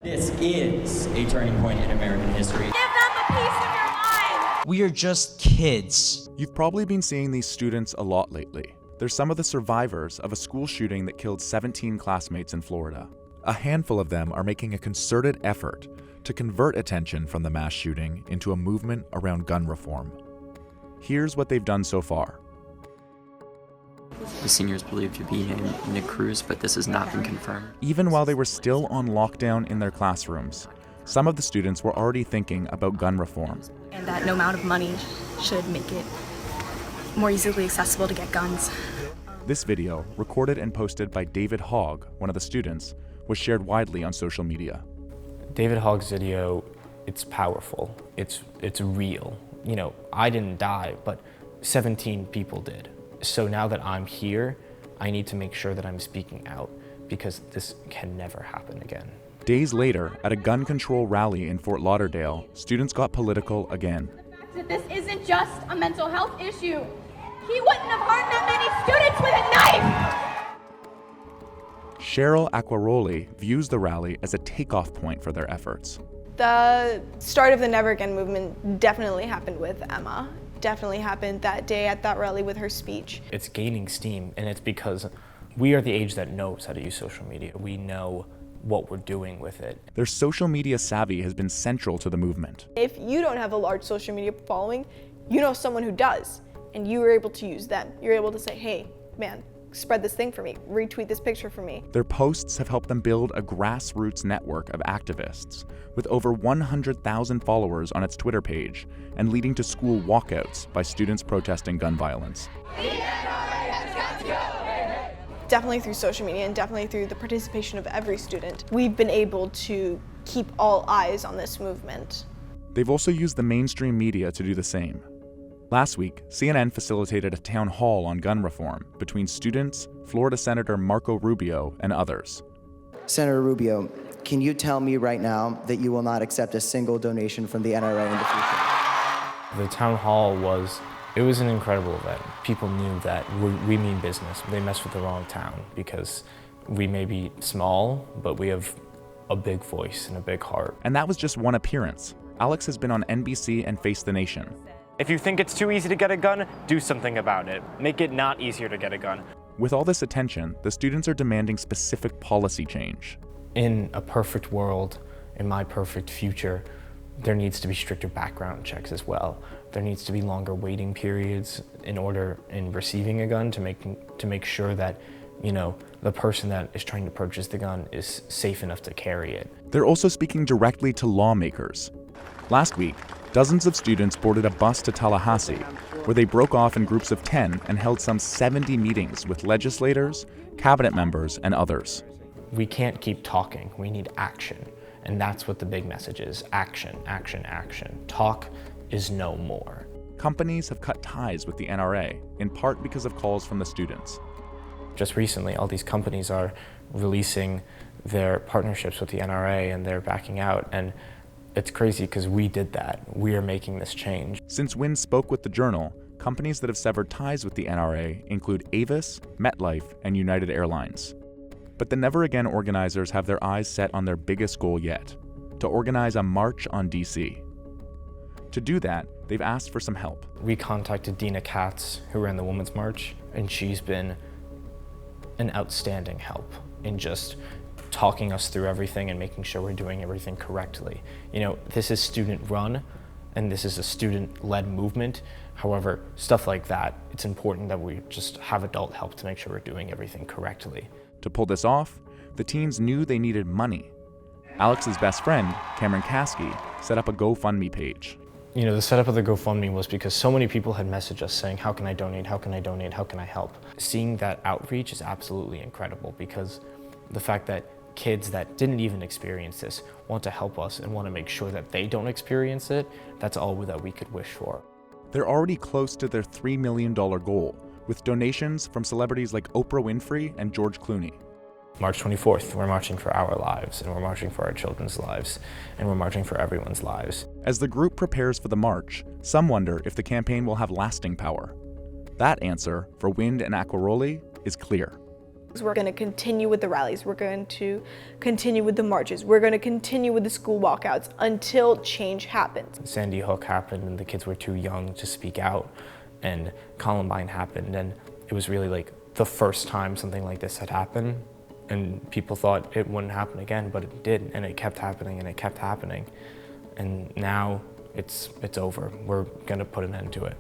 This is a turning point in American history. Give them a piece of your mind! We are just kids. You've probably been seeing these students a lot lately. They're some of the survivors of a school shooting that killed 17 classmates in Florida. A handful of them are making a concerted effort to convert attention from the mass shooting into a movement around gun reform. Here's what they've done so far. The seniors believed to be named Nick Cruz, but this has not been confirmed. Even while they were still on lockdown in their classrooms, some of the students were already thinking about gun reform. And that no amount of money should make it more easily accessible to get guns. This video, recorded and posted by David Hogg, one of the students, was shared widely on social media. David Hogg's video, it's powerful, it's real. You know, I didn't die, but 17 people did. So now that I'm here, I need to make sure that I'm speaking out because this can never happen again. Days later, at a gun control rally in Fort Lauderdale, students got political again. That this isn't just a mental health issue. He wouldn't have harmed that many students with a knife! Cheryl Acquaroli views the rally as a takeoff point for their efforts. The start of the Never Again movement definitely happened with Emma. Definitely happened that day at that rally with her speech. It's gaining steam, and it's because we are the age that knows how to use social media. We know what we're doing with it. Their social media savvy has been central to the movement. If you don't have a large social media following, you know someone who does, and you were able to use them. You're able to say, hey, man, spread this thing for me, retweet this picture for me. Their posts have helped them build a grassroots network of activists, with over 100,000 followers on its Twitter page, and leading to school walkouts by students protesting gun violence. Definitely through social media and definitely through the participation of every student, we've been able to keep all eyes on this movement. They've also used the mainstream media to do the same. Last week, CNN facilitated a town hall on gun reform between students, Florida Senator Marco Rubio, and others. Senator Rubio, can you tell me right now that you will not accept a single donation from the NRA in the future? The town hall was an incredible event. People knew that we mean business. They messed with the wrong town because we may be small, but we have a big voice and a big heart. And that was just one appearance. Alex has been on NBC and Face the Nation. If you think it's too easy to get a gun, do something about it. Make it not easier to get a gun. With all this attention, the students are demanding specific policy change. In a perfect world, in my perfect future, there needs to be stricter background checks as well. There needs to be longer waiting periods in receiving a gun to make sure that, you know, the person that is trying to purchase the gun is safe enough to carry it. They're also speaking directly to lawmakers. Last week, dozens of students boarded a bus to Tallahassee, where they broke off in groups of 10 and held some 70 meetings with legislators, cabinet members, and others. We can't keep talking, we need action. And that's what the big message is, action, action, action. Talk is no more. Companies have cut ties with the NRA, in part because of calls from the students. Just recently, all these companies are releasing their partnerships with the NRA and they're backing out. And it's crazy because we did that. We are making this change. Since Wynn spoke with the Journal, companies that have severed ties with the NRA include Avis, MetLife, and United Airlines. But the Never Again organizers have their eyes set on their biggest goal yet, to organize a march on DC. To do that, they've asked for some help. We contacted Dina Katz, who ran the Women's March, and she's been an outstanding help in just talking us through everything and making sure we're doing everything correctly. You know, this is student run and this is a student-led movement. However, stuff like that, it's important that we just have adult help to make sure we're doing everything correctly. To pull this off, the teens knew they needed money. Alex's best friend, Cameron Caskey, set up a GoFundMe page. You know, the setup of the GoFundMe was because so many people had messaged us saying, how can I donate, how can I donate, how can I help? Seeing that outreach is absolutely incredible because the fact that kids that didn't even experience this want to help us and want to make sure that they don't experience it, that's all that we could wish for. They're already close to their $3 million goal, with donations from celebrities like Oprah Winfrey and George Clooney. March 24th, we're marching for our lives, and we're marching for our children's lives, and we're marching for everyone's lives. As the group prepares for the march, some wonder if the campaign will have lasting power. That answer, for Wind and Acquaroli, is clear. We're going to continue with the rallies. We're going to continue with the marches. We're going to continue with the school walkouts until change happens. Sandy Hook happened and the kids were too young to speak out, and Columbine happened, and it was really like the first time something like this had happened, and people thought it wouldn't happen again, but it did, and it kept happening and it kept happening. And now it's over. We're going to put an end to it.